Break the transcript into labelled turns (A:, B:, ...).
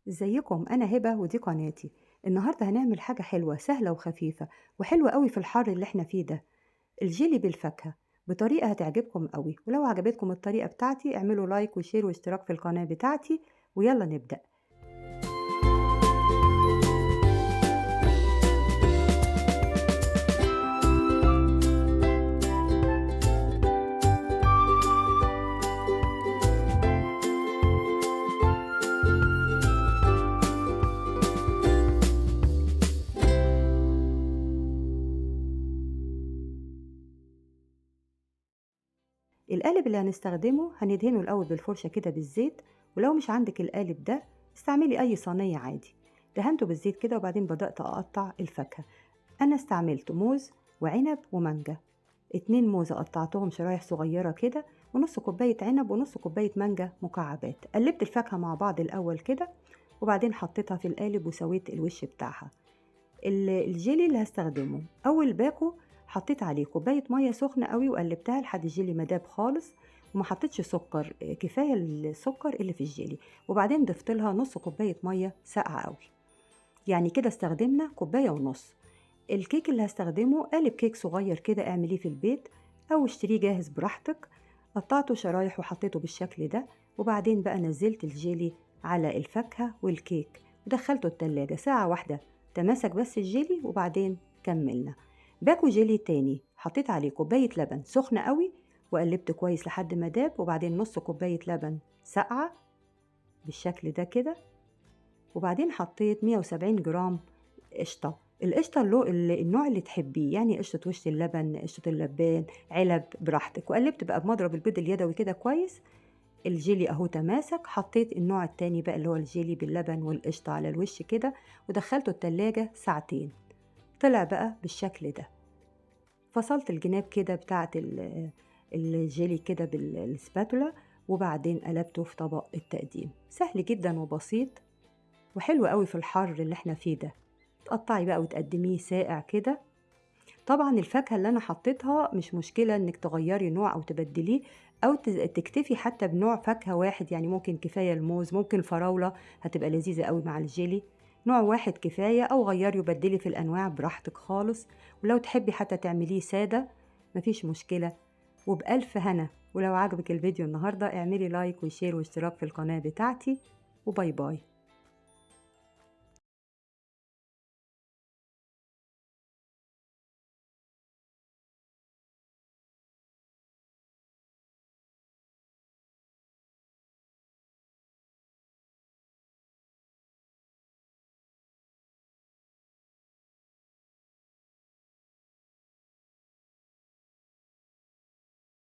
A: ازيكم؟ انا هبة ودي قناتي. النهاردة هنعمل حاجة حلوة سهلة وخفيفة وحلوة قوي في الحر اللي احنا فيه ده. الجيلي بالفاكهة بطريقة هتعجبكم قوي، ولو عجبتكم الطريقة بتاعتي اعملوا لايك وشير واشتراك في القناة بتاعتي. ويلا نبدأ. القالب اللي هنستخدمه هندهنه الأول بالفرشة كده بالزيت، ولو مش عندك القالب ده استعملي أي صينية عادي. دهنته بالزيت كده وبعدين بدأت أقطع الفاكهة. أنا استعملت موز وعنب ومانجا. 2 موزة قطعتهم شرايح صغيرة كده، ونص كوباية عنب ونص كوباية مانجا مكعبات. قلبت الفاكهة مع بعض الأول كده، وبعدين حطيتها في القالب وسويت الوش بتاعها. الجيلي اللي هستخدمه أول باكو حطيت عليه كوباية مية سخنة قوي وقلبتها لحد الجيلي ما داب خالص، وما حطيتش سكر، كفاية السكر اللي في الجيلي. وبعدين ضفت لها نص كوباية مية ساقعة قوي، يعني كده استخدمنا كوباية ونص. الكيك اللي هستخدمه قالب كيك صغير كده، اعمليه في البيت او اشتريه جاهز براحتك. قطعته شرايح وحطيته بالشكل ده، وبعدين بقى نزلت الجيلي على الفاكهة والكيك ودخلته التلاجة ساعة واحدة تماسك بس الجيلي، وبعدين كملنا. باكو جيلي تاني حطيت عليه كوباية لبن سخنة قوي وقلبت كويس لحد ما داب، وبعدين نص كوباية لبن ساقعة بالشكل ده كده. وبعدين حطيت 170 جرام قشطة. القشطة النوع اللي تحبيه، يعني قشطة وش اللبن، قشطة اللبان، علب براحتك. وقلبت بقى بمضرب البيض اليدوي كده كويس. الجيلي اهو تماسك. حطيت النوع التاني بقى اللي هو الجيلي باللبن والقشطة على الوش كده، ودخلته التلاجة ساعتين. طلع بقى بالشكل ده. فصلت الجناب كده بتاعت الجيلي كده بالسباتولا، وبعدين قلبته في طبق التقديم. سهل جدا وبسيط وحلو قوي في الحر اللي احنا فيه ده. تقطعي بقى وتقدميه ساقع كده. طبعا الفاكهة اللي انا حطيتها مش مشكلة انك تغيري نوع او تبدليه، او تكتفي حتى بنوع فاكهة واحد، يعني ممكن كفاية الموز، ممكن فراولة هتبقى لذيذة قوي مع الجيلي. نوع واحد كفاية، او غيري وبدلي في الانواع براحتك خالص. ولو تحبي حتى تعمليه سادة مفيش مشكلة. وبألف هنا. ولو عجبك الفيديو النهاردة اعملي لايك وشير واشتراك في القناة بتاعتي، وباي باي.